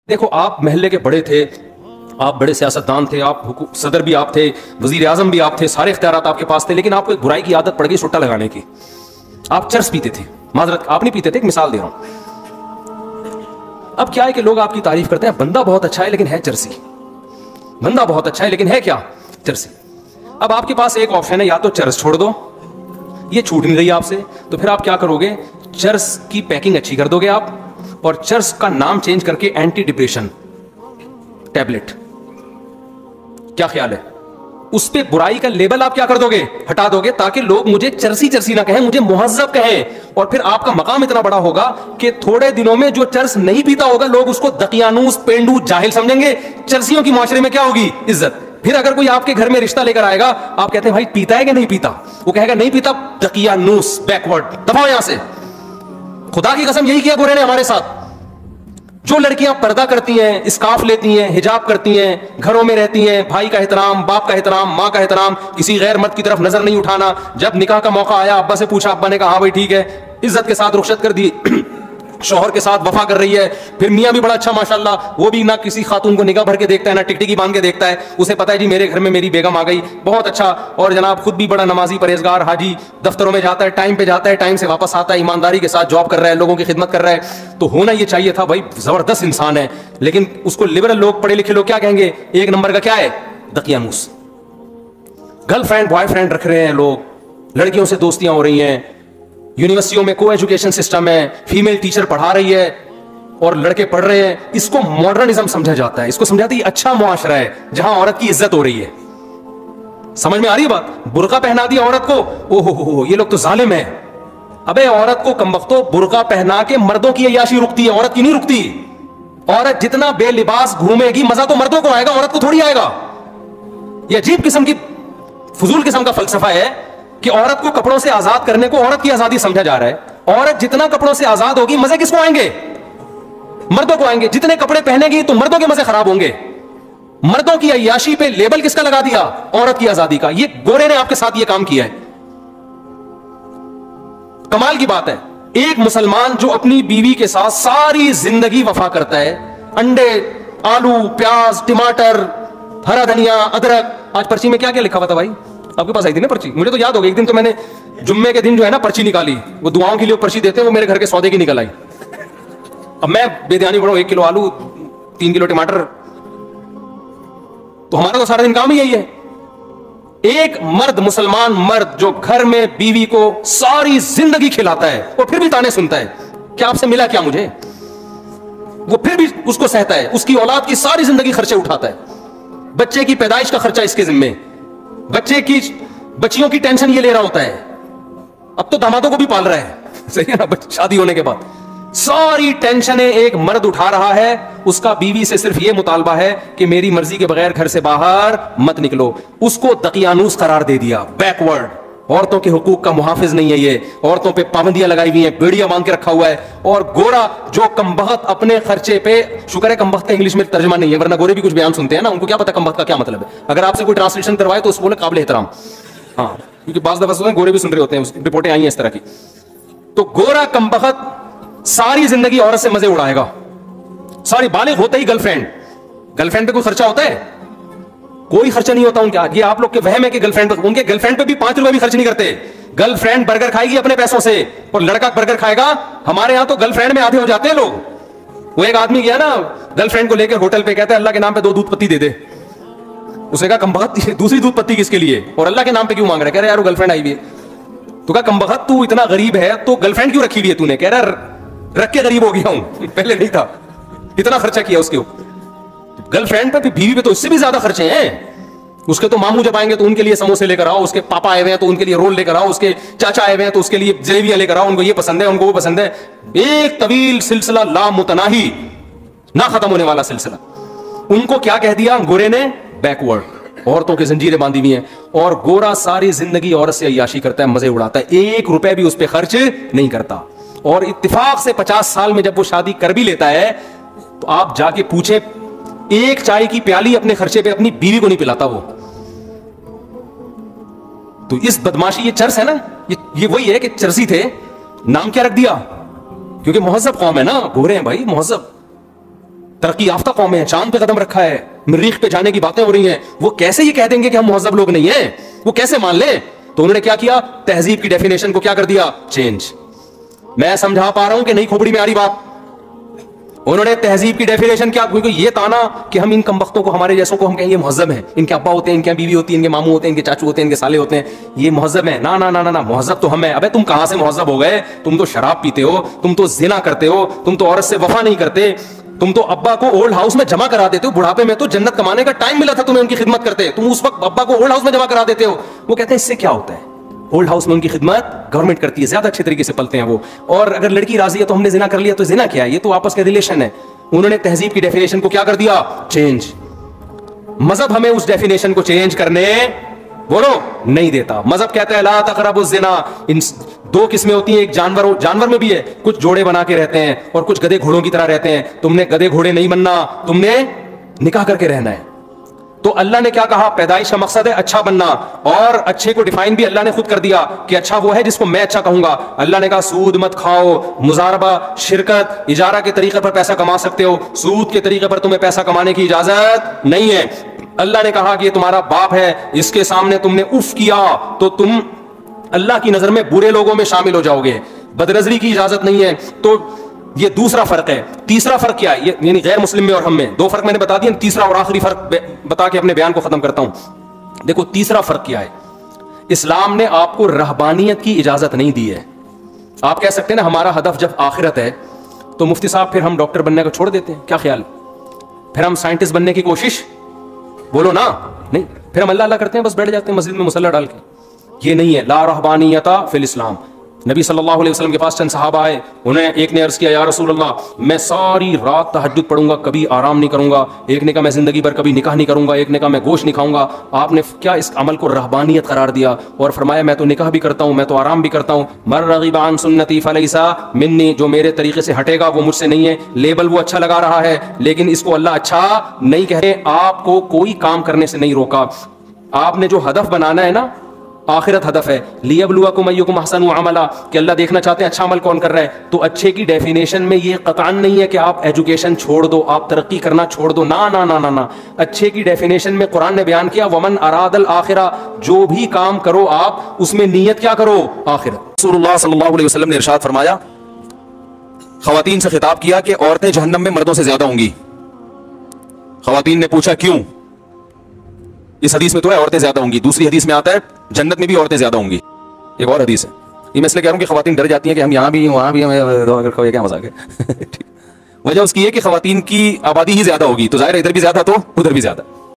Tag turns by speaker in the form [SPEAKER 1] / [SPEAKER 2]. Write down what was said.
[SPEAKER 1] देखो, आप महल्ले के बड़े थे, आप बड़े सियासतदान थे, आप सदर भी आप थे, वजीर आजम भी आप थे, सारे इख्तियारात आपके पास थे, लेकिन आपको एक बुराई की आदत पड़ गई सुट्टा लगाने की। आप चर्स पीते थे। माजरत, आप नहीं पीते थे, एक मिसाल दे रहा हूं। अब क्या है कि लोग आपकी तारीफ करते हैं, बंदा बहुत अच्छा है लेकिन है चर्सी, बंदा बहुत अच्छा है लेकिन है क्या, चर्सी। अब आपके पास एक ऑप्शन है, या तो चर्स छोड़ दो, ये छूट नहीं रही आपसे, तो फिर आप क्या करोगे, चर्स की पैकिंग अच्छी कर दोगे आप, और चर्स का नाम चेंज करके एंटी डिप्रेशन टैबलेट। क्या ख्याल है? उस पे बुराई का लेबल आप क्या कर दोगे, हटा दोगे, ताकि लोग मुझे चर्सी चर्सी ना कहें, मुझे मुहज्जब कहें। और फिर आपका मकाम इतना बड़ा होगा कि थोड़े दिनों में जो चर्स नहीं पीता होगा, लोग उसको दकियानूस, पेंडू, जाहिल समझेंगे। चर्सियों की माशरे में क्या होगी, इज्जत। फिर अगर कोई आपके घर में रिश्ता लेकर आएगा, आप कहते हैं भाई पीता है कि नहीं पीता, वो कहेगा नहीं पीता, दकियानूस, बैकवर्ड, दफाओ यहां से। खुदा की कसम यही किया गोरे ने हमारे साथ। जो लड़कियां पर्दा करती हैं, स्कार्फ लेती हैं, हिजाब करती हैं, घरों में रहती हैं, भाई का एहतराम, बाप का एहतराम, मां का एहतराम, किसी गैर मर्द की तरफ नजर नहीं उठाना। जब निकाह का मौका आया, अब्बा से पूछा, अब्बा ने कहा हाँ भाई ठीक है, इज्जत के साथ रुखसत कर दी। शौहर के साथ वफा कर रही है। फिर मियां भी बड़ा अच्छा माशाल्लाह, वो भी ना किसी खातून को निगाह भर के देखता है, ना टिकटिकी बांध के देखता है। उसे पता है जी मेरे घर में मेरी बेगम आ गई, बहुत अच्छा। और जनाब खुद भी बड़ा नमाजी, परहेजगार, हाजी, दफ्तरों में जाता है, टाइम पे जाता है, टाइम से वापस आता है, ईमानदारी के साथ जॉब कर रहा है, लोगों की खिदमत कर रहा है। तो होना ये चाहिए था भाई, जबरदस्त इंसान है। लेकिन उसको लिबरल लोग, पढ़े लिखे लोग क्या कहेंगे, एक नंबर का क्या है, दकियानूस। गर्लफ्रेंड बॉयफ्रेंड रख रहे हैं लोग, लड़कियों से दोस्तियां हो रही हैं, यूनिवर्सिटियों में को एजुकेशन सिस्टम है, फीमेल टीचर पढ़ा रही है और लड़के पढ़ रहे हैं। इसको मॉडर्निज्म समझा जाता है, इसको समझाते हैं अच्छा मुआशरा है जहां औरत की इज्जत हो रही है। समझ में आ रही है बात? बुर्का पहना दिया औरत को, ओहो ये लोग तो जालिम है। अबे औरत को कमबख्तो बुर्का पहना के मर्दों की अय्याशी रुकती है, औरत की नहीं रुकती। औरत जितना बेलिबास घूमेगी, मजा तो मर्दों को आएगा, औरत को थोड़ी आएगा। यह अजीब किस्म की फजूल किस्म का फलसफा है कि औरत को कपड़ों से आजाद करने को औरत की आजादी समझा जा रहा है। औरत जितना कपड़ों से आजाद होगी, मजे किसको आएंगे, मर्दों को आएंगे। जितने कपड़े पहनेगी तो मर्दों के मजे खराब होंगे। मर्दों की अय्याशी पे लेबल किसका लगा दिया, औरत की आजादी का। ये गोरे ने आपके साथ ये काम किया है। कमाल की बात है, एक मुसलमान जो अपनी बीवी के साथ सारी जिंदगी वफा करता है, अंडे, आलू, प्याज, टमाटर, हरा धनिया, अदरक। आज पर्ची में क्या क्या लिखा हुआ था भाई, आपके पास आई थी ना पर्ची? मुझे तो याद हो गई, एक दिन तो मैंने जुम्मे के दिन जो है ना पर्ची निकाली, वो दुआओं के लिए पर्ची देते हैं, वो मेरे घर के सौदे की निकल आई। अब मैं बेध्यानी पड़ा, 1 किलो आलू, 3 किलो टमाटर, तो हमारा तो सारा दिन काम ही यही है। एक मर्द, मुसलमान मर्द जो घर में बीवी को सारी जिंदगी खिलाता है, वो फिर भी ताने सुनता है, क्या आपसे मिला क्या मुझे, वो फिर भी उसको सहता है, उसकी औलाद की सारी जिंदगी खर्चे उठाता है, बच्चे की पैदाइश का खर्चा इसके जिम्मे, बच्चे की बच्चियों की टेंशन ये ले रहा होता है। अब तो दामादों को भी पाल रहा है, सही है ना, शादी होने के बाद सारी टेंशनें एक मर्द उठा रहा है। उसका बीवी से सिर्फ ये मुतालबा है कि मेरी मर्जी के बगैर घर से बाहर मत निकलो। उसको दकियानूस करार दे दिया, बैकवर्ड। औरतों के हुकूक का मुहाफिज नहीं है ये, औरतों पे पाबंदियां लगाई हुई हैं, बेड़ियां बांध के रखा हुआ है। और गोरा जो कमबख्त अपने खर्चे पे, शुक्र है कमबख्त का इंग्लिश में तर्जमा नहीं है, वरना गोरे भी कुछ बयान सुनते हैं ना, उनको क्या पता कमबख्त का क्या मतलब है। अगर आपसे कोई ट्रांसलेशन करवाए तो उस बोले काबिल एहतराम, हाँ, क्योंकि बाज़ दफा गोरे भी सुन रहे होते हैं, रिपोर्टें आई हैं इस तरह की। तो गोरा कमबख्त सारी जिंदगी औरत से मजे उड़ाएगा, सारी बालिग होते ही गर्लफ्रेंड पे कोई खर्चा होता है? कोई खर्चा नहीं होता उनके। ये आप लोग के वहम है कि गर्लफ्रेंड, उनके गर्लफ्रेंड पे भी 5 रुपए भी खर्च नहीं करते। गर्लफ्रेंड बर्गर खाएगी अपने पैसों से और लड़का बर्गर खाएगा। हमारे यहां तो गर्लफ्रेंड में आधे हो जाते हैं लोग। वो एक आदमी गया ना गर्लफ्रेंड को लेकर होटल पे, कहता है अल्लाह के नाम पे 2 दूध पत्ती दे दे। उसे कहा कमबख्त दूसरी दूध पत्ती किसके लिए, और अल्लाह के नाम पे क्यों मांग रहा है? कह रहा यार वो गर्लफ्रेंड आई हुई है। तो कहा कमबख्त तू इतना गरीब है तो गर्लफ्रेंड क्यों रखी हुई है तूने? कह रहा रख के गरीब हो गया हूं, पहले नहीं था, इतना खर्चा किया उसके ऊपर। गर्लफ्रेंड पे, बीवी पे तो इससे भी ज्यादा खर्चे हैं। उसके तो मामू जब आएंगे तो उनके लिए समोसे लेकर आओ, उसके पापा आए हुए हैं तो उनके लिए रोल लेकर आओ, उसके चाचा आए हुए हैं तो उसके लिए जलेबियां लेकर आओ, उनको ये पसंद है, उनको वो पसंद है। एक तवील सिलसिला, लामुतनाही, ना खत्म होने वाला सिलसिला। उनको क्या कह दिया गोरे ने, बैकवर्ड। औरतों की जंजीरें बांधी हुई हैं, और गोरा सारी जिंदगी औरत से अय्याशी करता है, मजे उड़ाता है, 1 रुपए भी उस पर खर्च नहीं करता। और इत्तेफाक से 50 साल में जब वो शादी कर भी लेता है तो आप जाके पूछे, एक चाय की प्याली अपने खर्चे पे अपनी बीवी को नहीं पिलाता वो। तो इस बदमाशी, ये चर्स है ना, ये वही है कि चर्सी थे, नाम क्या रख दिया, क्योंकि मुहज्जब कौम है ना, गोरे हैं भाई, मुहज्जब। तरक्की याफ्ता कौम है, चांद पे कदम रखा है, मरीख पे जाने की बातें हो रही हैं, वो कैसे ये कह देंगे कि हम मुहज़्ज़ब लोग नहीं हैं? वो कैसे मान ले? तो उन्होंने क्या किया, तहजीब की डेफिनेशन को क्या कर दिया, चेंज। मैं समझा पा रहा हूं कि नहीं खोपड़ी में आ रही बात? उन्होंने तहजीब की डेफिनेशन क्या, क्योंकि ये ताना कि हम इन कमबख्तों को, हमारे जैसों को हम कहें ये मुहज़्ज़ब हैं, इनके अब्बा होते हैं, इनके बीवी होती है, इनके मामू होते हैं, इनके चाचू होते हैं, इनके साले होते हैं, ये मुहज़्ज़ब हैं। ना ना ना ना ना, मुहज़्ज़ब तो हम हैं। अबे तुम कहां से मुहज़्ज़ब हो गए? तुम तो शराब पीते हो, तुम तो ज़िना करते हो, तुम तो औरत से वफा नहीं करते, तुम तो अब्बा को ओल्ड हाउस में जमा करा देते हो। बुढ़ापे में तो जन्नत कमाने का टाइम मिला था तुम्हें, उनकी खिदमत करते, तुम उस वक्त अब्बा को ओल्ड हाउस में जमा करा देते हो। वो कहते हैं इससे क्या होता है, ओल्ड हाउस में उनकी खिदमत गवर्नमेंट करती है, ज्यादा अच्छे तरीके से पलते हैं वो। और अगर लड़की राजी है तो हमने जिना कर लिया, तो जिना क्या है, ये तो आपस के रिलेशन है। उन्होंने तहजीब की डेफिनेशन को क्या कर दिया, चेंज। मजहब हमें उस डेफिनेशन को चेंज करने बोलो नहीं देता। मजहब कहता है ला तक़रबुज़ ज़िना। इन दो किस्में होती हैं, एक जानवर में भी है, कुछ जोड़े बना के रहते हैं और कुछ गधे घोड़ों की तरह रहते हैं। तुमने गधे घोड़े नहीं बनना, तुमने निकाह करके रहना है। तो अल्लाह ने क्या कहा, पैदाइश का मकसद है अच्छा बनना, और अच्छे को डिफाइन भी अल्लाह ने खुद कर दिया कि अच्छा वो है जिसको मैं अच्छा कहूंगा। अल्लाह ने कहा सूद मत खाओ, मुजारबा, शिरकत, इजारा के तरीके पर पैसा कमा सकते हो, सूद के तरीके पर तुम्हें पैसा कमाने की इजाजत नहीं है। अल्लाह ने कहा कि ये तुम्हारा बाप है, इसके सामने तुमने उफ किया तो तुम अल्लाह की नजर में बुरे लोगों में शामिल हो जाओगे। बदनजरी की इजाजत नहीं है। तो ये दूसरा फर्क है। तीसरा फर्क क्या है, यानी गैर मुस्लिम में और हम में, दो फर्क मैंने बता दिए। तीसरा और आखिरी फर्क बता के अपने बयान को खत्म करता हूं। देखो तीसरा फर्क क्या है, इस्लाम ने आपको रहबानियत की इजाजत नहीं दी है। आप कह सकते हैं ना हमारा हदफ जब आखिरत है तो मुफ्ती साहब फिर हम डॉक्टर बनने को छोड़ देते हैं, क्या ख्याल, फिर हम साइंटिस्ट बनने की कोशिश, बोलो ना, नहीं, फिर हम अल्लाह अल्लाह करते हैं, बस बैठ जाते हैं मस्जिद में मुसल्ला डाल के। ये नहीं है, ला रहबानियता फिल इस्लाम। नबी सल्लल्लाहु अलैहि वसल्लम के पास चंद सहाबा आए, उन्हें एक ने अर्ज किया या रसूल अल्लाह मैं सारी रात तहज्जुद पढ़ूंगा, कभी आराम नहीं करूंगा। एक ने कहा मैं जिंदगी भर कभी निकाह नहीं करूंगा। एक ने कहा मैं गोश्त नहीं खाऊंगा। आपने क्या इस अमल को रहबानियत करार दिया और फरमाया मैं तो निकाह भी करता हूं, मैं तो आराम भी करता हूं। मर रगीब अन सुन्नती फलैसा मिन्नी, जो मेरे तरीके से हटेगा वो मुझसे नहीं है। लेबल वो अच्छा लगा रहा है लेकिन इसको अल्लाह अच्छा नहीं कह रहे। आपको कोई काम करने से नहीं रोका। आपने जो हदफ बनाना है ना, आखिरत हदफ है, लियब्लुवकुम अय्युकुम अहसनु अमला, कि अल्लाह देखना चाहते हैं अच्छा अमल कौन कर रहा है। तो अच्छे की डेफिनेशन में ये कतान नहीं है कि आप एजुकेशन छोड़ दो, आप तरक्की करना छोड़ दो, ना ना ना ना ना। अच्छे की डेफिनेशन में कुरान ने बयान किया वमन अरादल आखिरा, जो भी काम करो आप उसमें नीयत क्या करो, आखिरत। रसूलुल्लाह सल्लल्लाहु अलैहि वसल्लम ने इरशाद फरमाया, खवातीन से खिताब किया कि औरतें जहन्नम में मर्दों से ज्यादा होंगी। खवातीन ने पूछा क्यों? इस हदीस में तो है औरतें ज्यादा होंगी, दूसरी हदीस में आता है जन्नत में भी औरतें ज्यादा होंगी, एक और हदीस है। ये मैं इसलिए कह रहा हूं कि खवातीन डर जाती हैं कि हम यहाँ भी वहां भी, हमें क्या मजाक है। वजह उसकी है कि खवातीन की आबादी ही ज्यादा होगी, तो जाहिर है इधर भी ज्यादा तो उधर भी ज्यादा।